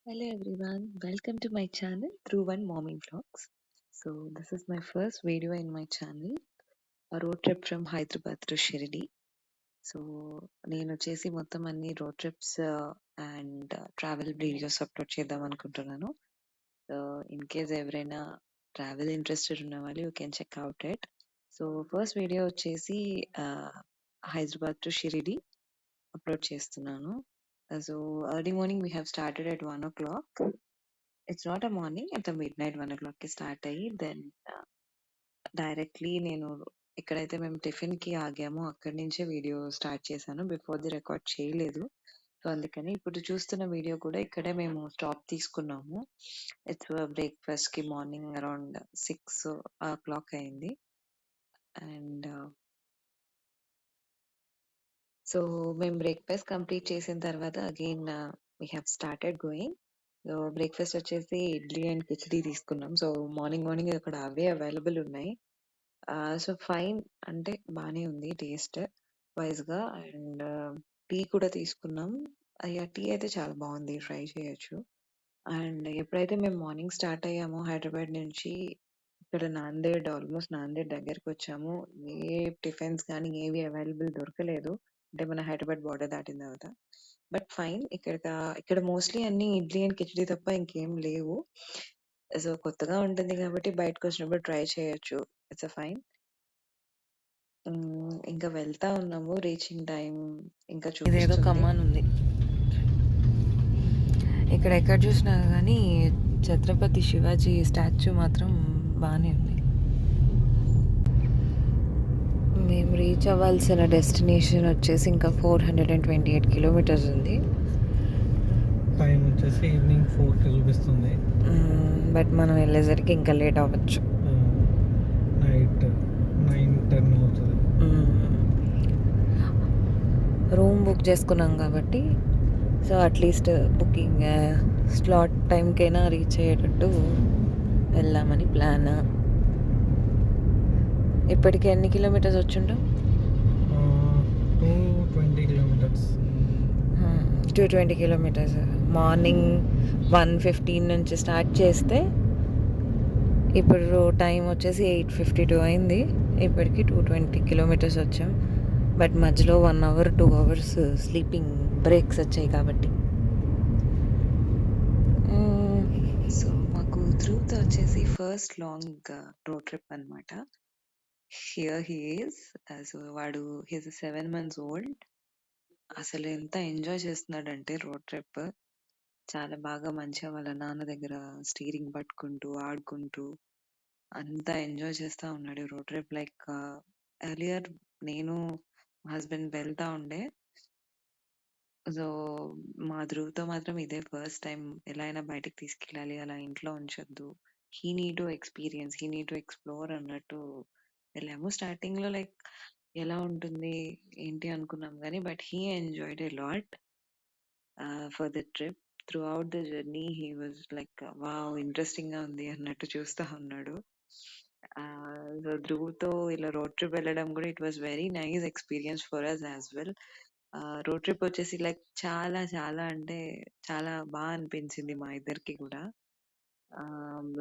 Hello everyone, welcome to my channel Through One Mommy Vlogs. So this is my first video in my channel, a road trip from Hyderabad to Shirdi. So నేను వచ్చేసి మొత్తం అన్ని road trips and travel videos upload చేద్దాం అనుకుంటున్నాను. So in case ఎవరైనా travel interested ఉన్న వాళ్ళు you can check out it. So first video వచ్చేసి హైదరాబాద్ టు షిరిడి అప్లోడ్ చేస్తున్నాను. So early morning we have started at 1 o'clock. It's not a morning, at midnight 1 o'clock కి start అయ్యి then directly నేను ఎక్కడైతే మేము tiffin కి ఆగామో అక్కడి నుంచే వీడియో స్టార్ట్ చేశాను. బిఫోర్ ది రికార్డ్ చేయలేదు. సో అందుకని ఇప్పుడు చూస్తున్న వీడియో కూడా ఇక్కడే మేము స్టాప్ తీసుకున్నాము. ఇట్స్ బ్రేక్ఫాస్ట్ కి మార్నింగ్ అరౌండ్ 6 o'clock అయింది. అండ్ సో మేము బ్రేక్ఫాస్ట్ కంప్లీట్ చేసిన తర్వాత again we have started going. So breakfast వచ్చేసి ఇడ్లీ అండ్ కిచడీ తీసుకున్నాం. సో మార్నింగ్ మార్నింగ్ అక్కడ అవే అవైలబుల్ ఉన్నాయి. సో ఫైన్, అంటే బానే ఉంది టేస్ట్ వైజ్ గా. అండ్ టీ కూడా తీసుకున్నాం. అయ్యా టీ అయితే చాలా బాగుంది, ట్రై చేయొచ్చు. అండ్ ఎప్పుడైతే మేము మార్నింగ్ స్టార్ట్ అయ్యామో హైదరాబాద్ నుంచి, ఇక్కడ నాందేడ్, ఆల్మోస్ట్ నాందేడ్ దగ్గరికి వచ్చాము. ఏ టిఫిన్స్ కానీ ఏవి అవైలబుల్ దొరకలేదు, అంటే మన హైదరాబాద్ బార్డర్ దాటిన తర్వాత. బట్ ఫైన్, ఇక్కడ మోస్ట్లీ అన్ని ఇడ్లీ అండ్ కిచడీ తప్ప ఇంకేం లేవు. సో కొత్తగా ఉంటుంది కాబట్టి బయటకు వచ్చినప్పుడు ట్రై చేయొచ్చు. It's fine. ఇంకా వెళ్తా ఉన్నాము. రీచింగ్ టైం ఇంకా ఇదేదో చూపిస్తుంది. కమ్మాన్ ఉంది. ఇక్కడ ఎక్కడ చూసినా కానీ ఛత్రపతి శివాజీ స్టాచ్యూ మాత్రం బాగానే ఉంది. మేము రీచ్ అవ్వాల్సిన డెస్టినేషన్ వచ్చేసి ఇంకా 428 కిలోమీటర్స్ ఉంది. టైం వచ్చేసి ఈవినింగ్ 4కి చూపిస్తుంది. బట్ మనం వెళ్ళేసరికి ఇంకా లేట్ అవ్వచ్చు. నైట్ 9-10 అవుతుంది. రూమ్ బుక్ చేసుకున్నాం కాబట్టి సో అట్లీస్ట్ బుకింగ్ స్లాట్ టైంకైనా రీచ్ అయ్యేటట్టు వెళ్దామని ప్లాన్. ఇప్పటికి ఎన్ని కిలోమీటర్స్ వచ్చింటాం? 220 కిలోమీటర్స్. 220 కిలోమీటర్స్. మార్నింగ్ 1:15 నుంచి స్టార్ట్ చేస్తే ఇప్పుడు టైం వచ్చేసి 8:52 అయింది. ఇప్పటికి 220 కిలోమీటర్స్ వచ్చాం. బట్ మధ్యలో 1 hour 2 hours స్లీపింగ్ బ్రేక్స్ వచ్చాయి కాబట్టి. సో మాకు ధ్రువ్తో వచ్చేసి ఫస్ట్ లాంగ్ రోడ్ ట్రిప్ అన్నమాట. Here he is. సో వాడు హీస్ 7 months ఓల్డ్. అసలు ఎంత ఎంజాయ్ చేస్తున్నాడంటే రోడ్ ట్రిప్ చాలా బాగా మంచిగా వాళ్ళ నాన్న దగ్గర స్టీరింగ్ పట్టుకుంటూ ఆడుకుంటూ అంతా ఎంజాయ్ చేస్తా ఉన్నాడు రోడ్ ట్రిప్. లైక్ ఎర్లియర్ నేను హస్బెండ్ వెళ్తా ఉండే. సో మా ధ్రువ్తో మాత్రం ఇదే ఫస్ట్ టైం. ఎలా అయినా బయటకు తీసుకెళ్ళాలి, అలా ఇంట్లో ఉంచొద్దు, he need to experience, he need to explore అన్నట్టు వెళ్ళాము. స్టార్టింగ్ లో లైక్ ఎలా ఉంటుంది ఏంటి అనుకున్నాం కానీ but he enjoyed a lot for the trip. Through out the journey he was like wow interesting గా ఉంది అన్నట్టు చూస్తా ఉన్నాడు. సో ధ్రువ్తో ఇలా రోడ్ ట్రిప్ వెళ్ళడం కూడా it was very nice experience for us as well. Road trip వచ్చేసి like చాలా చాలా అంటే చాలా బాగా అనిపించింది మా ఇద్దరికి కూడా.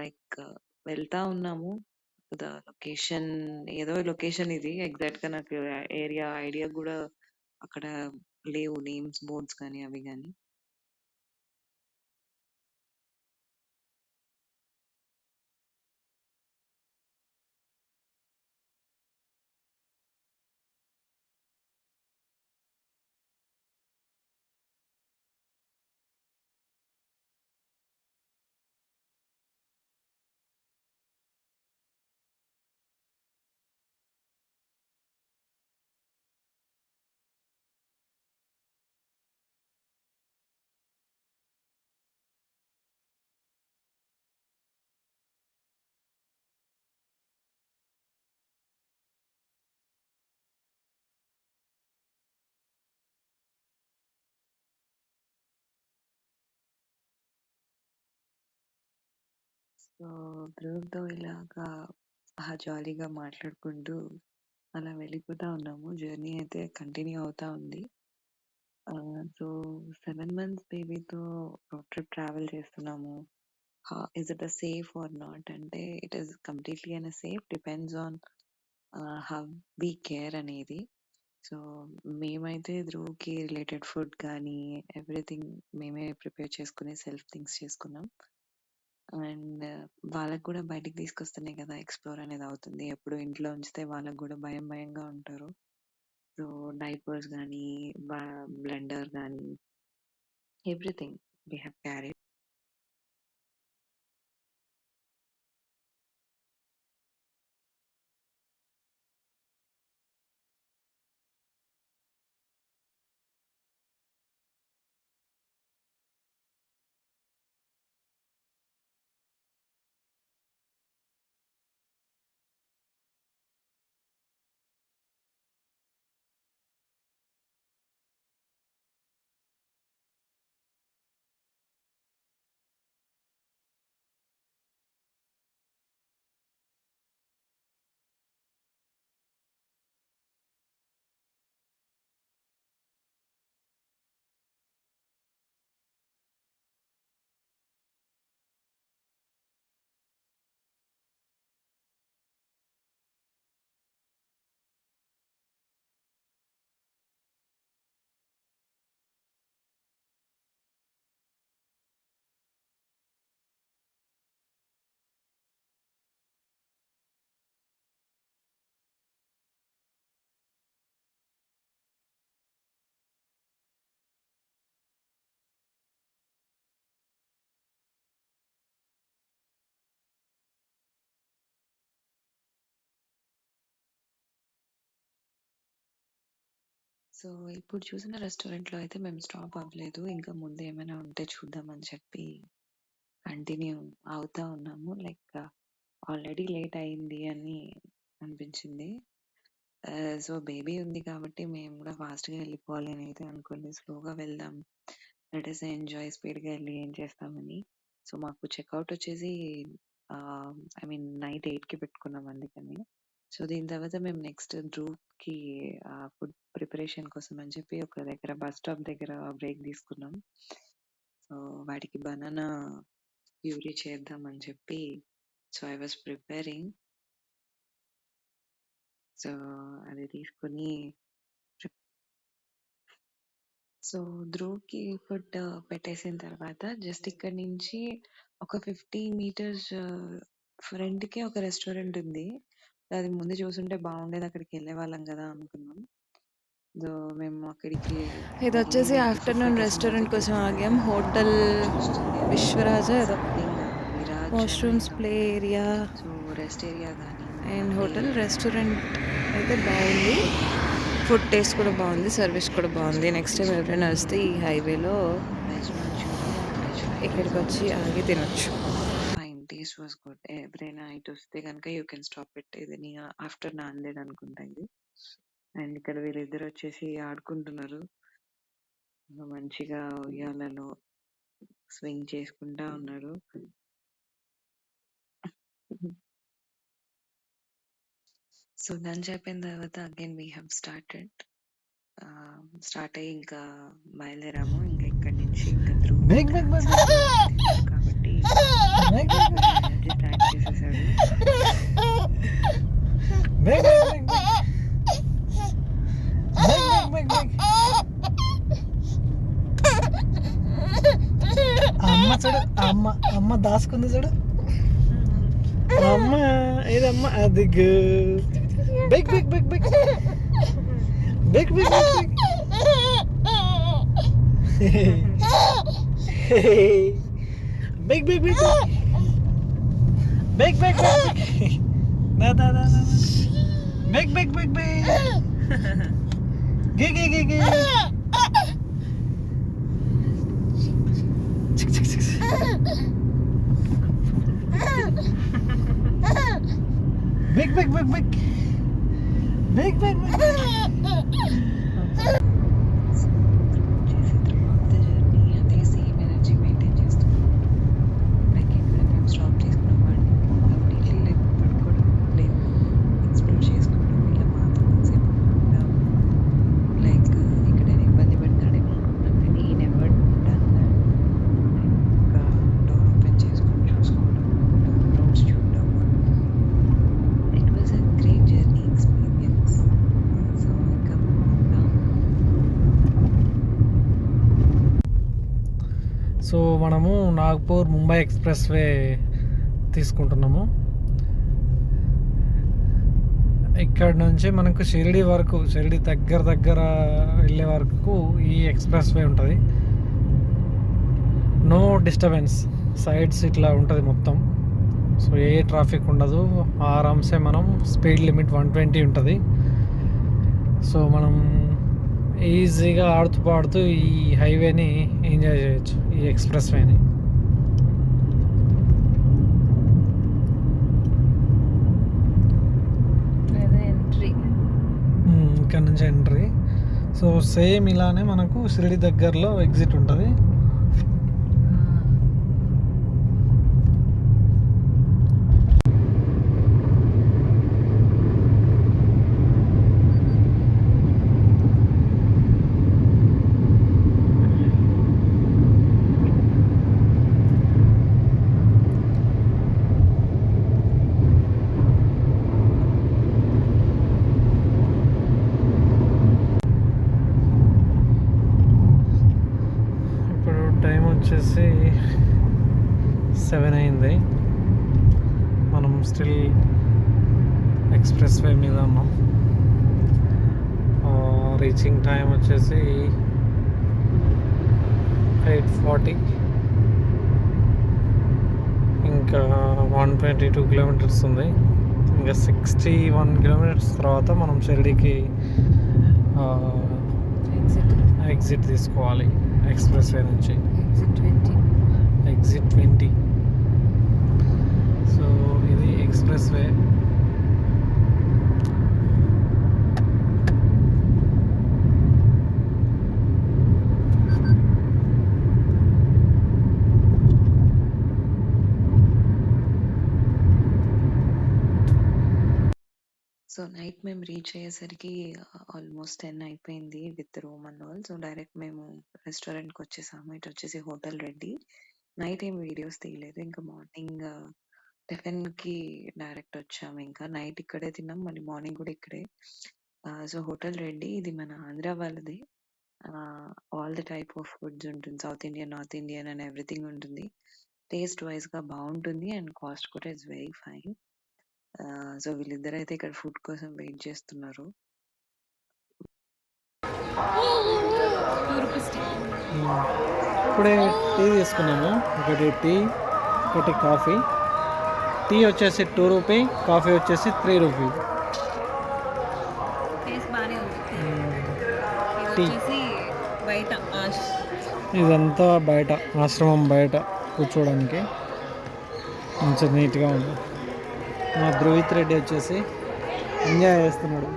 లైక్ వెళ్తా ఉన్నాము, ద లొకేషన్ ఏదో లొకేషన్, ఇది ఎగ్జాక్ట్ గా నాకు ఏరియా ఐడియా కూడా అక్కడ లేవు, నేమ్స్ బోర్డ్స్ కానీ అవి కానీ. సో ధ్రువ్తో ఇలాగా జాలీగా మాట్లాడుకుంటూ అలా వెళ్ళిపోతా ఉన్నాము. జర్నీ అయితే కంటిన్యూ అవుతా ఉంది. సో 7 మంత్స్ బేబీతో రోడ్ ట్రిప్ ట్రావెల్ చేస్తున్నాము. Is it safe or not అంటే it is completely and safe, depends on how we care అనేది. సో మేమైతే ధ్రువ్కి రిలేటెడ్ ఫుడ్ కానీ ఎవ్రీథింగ్ మేమే ప్రిపేర్ చేసుకుని సెల్ఫ్ థింగ్స్ చేసుకున్నాం. అండ్ వాళ్ళకి కూడా బయటికి తీసుకొస్తేనే కదా ఎక్స్ప్లోర్ అనేది అవుతుంది. ఎప్పుడు ఇంట్లో ఉంచితే వాళ్ళకి కూడా భయం భయంగా ఉంటారు. సో డైపర్స్ కానీ బ్లెండర్ కానీ everything we have carried. So ఇప్పుడు చూసిన రెస్టారెంట్ లో అయితే మేము స్టాప్ అవ్వలేదు. ఇంకా ముందు ఏమైనా ఉంటే చూద్దామని చెప్పి కంటిన్యూ అవుతా ఉన్నాము. లైక్ ఆల్రెడీ లేట్ అయింది అని అనిపించింది. సో బేబీ ఉంది కాబట్టి మేము కూడా ఫాస్ట్ గా వెళ్ళిపోవాలి అని అయితే అనుకోండి. స్లోగా వెళ్దాం, లెట్ us ఎంజాయ్, స్పీడ్ గా వెళ్ళి ఏం చేస్తామని. సో మాకు చెక్అవుట్ వచ్చేసి ఐ మీన్ నైట్ 8 కి పెట్టుకున్నాం అందుకని. సో దీని తర్వాత మేము నెక్స్ట్ ధ్రువ్ కి ఫుడ్ ప్రిపరేషన్ కోసం అని చెప్పి ఒక దగ్గర బస్ స్టాప్ దగ్గర బ్రేక్ తీసుకున్నాం. సో వాటికి బనానా ప్యూరీ చేద్దాం అని చెప్పి so I was preparing. So అది తీసుకుని సో ధ్రువ్‌కి ఫుడ్ పెట్టేసిన తర్వాత జస్ట్ ఇక్కడి నుంచి ఒక 50 మీటర్స్ ఫ్రంట్‌కే ఒక రెస్టారెంట్ ఉంది. అది ముందు చూసుంటే బాగుండేది, అక్కడికి వెళ్ళేవాళ్ళం కదా అనుకున్నాం. సో మేము అక్కడికి ఇది వెళ్ళి వచ్చేసి వాళ్ళకి ఫుడ్ ఆఫ్టర్నూన్ పెట్టేసిన రెస్టారెంట్ తర్వాత కోసం ధ్రువ్ ఆగాం. హోటల్ చూస్తుంది. అది విశ్వరాజ ఏదో సంథింగ్ మిరాజ్ అని వాష్రూమ్స్ ఏదో. Play area so rest area కానీ and play hotel area restaurant అయితే బాగుంది. ఫుడ్ టేస్ట్ కూడా బాగుంది, సర్వీస్ కూడా బాగుంది. నెక్స్ట్ టైం ఎవరైనా వస్తే ఈ హైవేలో veg manchurian and veg fried rice ఇక్కడికి వచ్చి ఆగి తినొచ్చు. Fine, taste was good. ఎవరైనా ఇటు వస్తే కనుక యూ కెన్ స్టాప్ ఇట్. ఇది నీ ఆఫ్టర్ నాందేడ్ అనుకుంటా ఇది. అండ్ ఇక్కడ వీళ్ళిద్దరు వచ్చేసి ఆడుకుంటున్నారు. మంచిగా ఉయ్యాలలో స్వింగ్ చేసుకుంటా ఉన్నారు. సో లంచ్ అయిపోయిన తర్వాత అగైన్ వీ హ్యావ్ స్టార్ట్ అయ్యి ఇంకా బయలుదేరాము. ఇంకా ఇక్కడి నుంచి ఇంకా Dhruv Big, big, big, big. తిన్నాడు కాబట్టి Big, ఎనర్జీ స్టార్ట్ చేసేసాడు. big, big, big, big. Big, big, big, big. అమ్మ చూడు, అమ్మ దాసుకుంది చూడు. అమ్మ ఏదమ్మ అది big big big big big big big big big big big big big big da da da da big big big big gig gig gig big big big big big big big చేసి throughout the journey అదే same energy maintain చేస్తున్నాం. Like ఇక్కడ మేము stop చేసుకున్నాం వాడిని completely like పడుకోవడం లేదు, explore చేసుకోవడం, ఇలా మాత్రం సేపు ఉండడం. లైక్ ఎక్కడైనా ఇబ్బంది పెడతాడేమో సో మనము నాగ్పూర్ ముంబై ఎక్స్ప్రెస్ వే తీసుకుంటున్నాము. ఇక్కడ నుంచి మనకు షిరిడి వరకు, షిరిడి దగ్గర వెళ్ళే వరకు ఈ ఎక్స్ప్రెస్ వే ఉంటుంది. నో డిస్టర్బెన్స్, సైడ్స్ ఇట్లా ఉంటుంది మొత్తం. సో ఏ ట్రాఫిక్ ఉండదు, ఆరామ్సే మనం స్పీడ్ లిమిట్ 120 ఉంటుంది. సో మనం ఈజీగా ఆడుతూ పాడుతూ ఈ హైవేని ఎంజాయ్ చేయొచ్చు, ఈ ఎక్స్ప్రెస్ వేని. ఇక్కడ నుంచి ఎంట్రీ. సో సేమ్ ఇలానే మనకు షిరిడి దగ్గరలో ఎగ్జిట్ ఉంటుంది. వచ్చేసి 7 అయింది. మనం స్టిల్ ఎక్స్ప్రెస్ వే మీద ఉన్నాం. రీచింగ్ టైం వచ్చేసి 8:40. ఇంకా 122 కిలోమీటర్స్ ఉంది. ఇంకా 61 కిలోమీటర్స్ తర్వాత మనం షిరిడీకి ఎగ్జిట్ తీసుకోవాలి ఎక్స్ప్రెస్ వే నుంచి. ఎగ్జిట్ 20. సో ఇది ఎక్స్ప్రెస్ వే. సో నైట్ మేము రీచ్ అయ్యేసరికి ఆల్మోస్ట్ 10 అయిపోయింది with room and all. So direct మేము రెస్టారెంట్కి వచ్చేసాము. ఇటు వచ్చేసి హోటల్ రెడ్డి. నైట్ ఏం వీడియోస్ తీయలేదు. ఇంకా మార్నింగ్ టిఫిన్కి డైరెక్ట్ వచ్చాము. ఇంకా నైట్ ఇక్కడే తిన్నాం, మళ్ళీ మార్నింగ్ కూడా ఇక్కడే. సో హోటల్ రెడ్డి ఇది మన ఆంధ్ర వాళ్ళది. All the type of foods ఉంటుంది, south Indian, north Indian and everything ఉంటుంది. టేస్ట్ వైజ్గా బాగుంటుంది అండ్ కాస్ట్ కూడా ఇట్స్ వెరీ ఫైన్. సో వీళ్ళిద్దరు అయితే ఇక్కడ ఫుడ్ కోసం వెయిట్ చేస్తున్నారు. ఇప్పుడే టీ తీసుకున్నాము. ఒకటి టీ, ఒకటి కాఫీ. టీ వచ్చేసి 2 రూపీ, కాఫీ వచ్చేసి 3 రూపీ. టీ ఇదంతా బయట, ఆశ్రమం బయట కూర్చోవడానికి మంచి నీట్గా ఉంది. మా ధ్రువిత్ రెడ్డి వచ్చేసి ఎంజాయ్ చేస్తున్నాడు.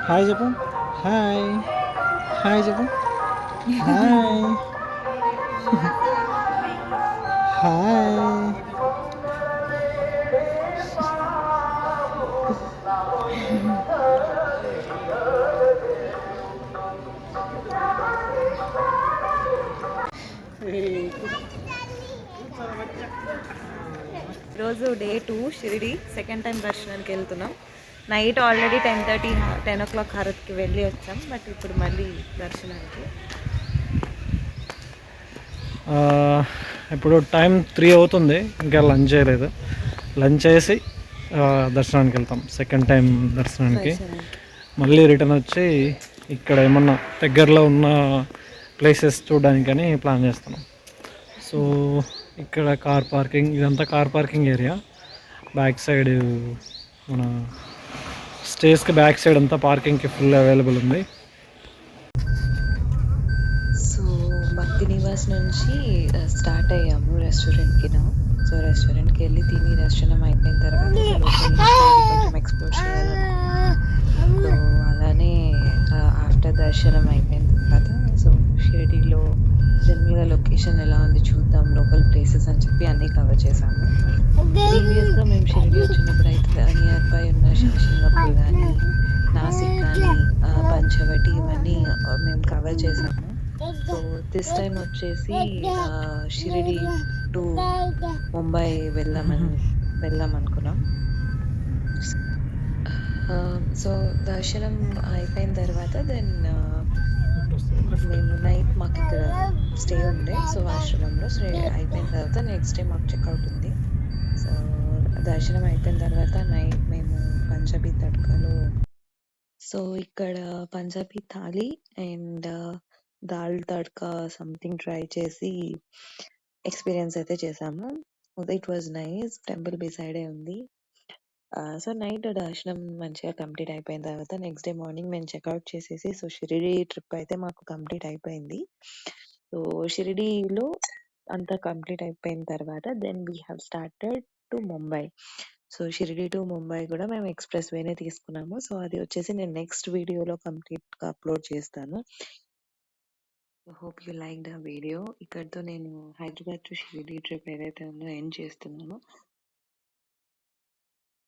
హాయ్ చెప్పు. హాయ్ హాయ్ చెప్పు. Hi hi. ఈరోజు డే 2 షిరిడి సెకండ్ టైం దర్శనానికి వెళ్తున్నాం. నైట్ ఆల్రెడీ 10 o'clock హారత్కి వెళ్ళి వచ్చాం. బట్ ఇప్పుడు మళ్ళీ దర్శనానికి. ఇప్పుడు టైం 3 అవుతుంది, ఇంకా లంచ్ చేయలేదు. లంచ్ చేసి దర్శనానికి వెళ్తాం. సెకండ్ టైం దర్శనానికి మళ్ళీ రిటర్న్ వచ్చి ఇక్కడ ఏమన్నా దగ్గరలో ఉన్న ప్లేసెస్ చూడడానికని ప్లాన్ చేస్తున్నాం. సో ఇక్కడ కార్ పార్కింగ్, ఇదంతా car parking area. Back side మన స్టేస్కి బ్యాక్ సైడ్ అంతా పార్కింగ్కి ఫుల్ అవైలబుల్ ఉంది. సో భక్తి నివాస్ నుంచి స్టార్ట్ అయ్యాము రెస్టారెంట్కి. సో రెస్టారెంట్కి వెళ్ళి తిని దర్శనం అయిపోయిన తర్వాత కొంచెం ఎక్స్ప్లోర్ చేయాలి. సో అలానే ఆఫ్టర్ దర్శనం అయిపోయిన తర్వాత సో షిరిడీలో జనరల్గా లొకేషన్ ఎలా ఉంది చూద్దాం, లోకల్ ప్లేసెస్ అని చెప్పి అన్నీ కవర్ చేసాము. ప్రీవియస్గా మేము షిరిడీ వచ్చినప్పుడు అయితే నియర్ బై ఉన్న సింగపూర్ కానీ, నాసిక్ కానీ, పంచవటి ఇవన్నీ మేము కవర్ చేసాము. సో దిస్ టైం వచ్చేసి షిరిడీ టు ముంబై వెళ్దాం అనుకున్నాం. సో దర్శనం అయిపోయిన తర్వాత దెన్ మేము నైట్ మాకిక్కడ స్టే ఉండే. సో, ఆశ్రమంలో స్టే అయిపోయిన తర్వాత నెక్స్ట్ డే మాకు చెక్‌ఔట్ ఉంది. సో, దర్శనం అయిపోయిన తర్వాత నైట్ మేము పంజాబీ తడ్కాలో సో, ఇక్కడ Punjabi thali and dal tadka something try చేసి ఎక్స్‌పీరియన్స్ అయితే చేశాము. It was nice. టెంపుల్ బిసైడే ఉంది. సో, నైట్ దర్శనం మంచిగా కంప్లీట్ అయిపోయిన తర్వాత నెక్స్ట్ డే మార్నింగ్ మేము చెక్‌ఔట్ చేసేసి సో, షిరిడీ ట్రిప్ అయితే మాకు కంప్లీట్ అయిపోయింది. సో, షిరిడీలో అంతా కంప్లీట్ అయిపోయిన తర్వాత then we have started to Mumbai. So, Shirdi to Mumbai కూడా మేము ఎక్స్‌ప్రెస్ వేనే తీసుకున్నాము. సో, అది వచ్చేసి నేను నెక్స్ట్ వీడియోలో కంప్లీట్‌గా అప్‌లోడ్ చేస్తాను. Hope you liked the video. ఇక్కడితో నేను హైదరాబాద్ టు షిరిడీ ట్రిప్ ఏదైతే ఉందో ఎండ్ చేస్తున్నాను.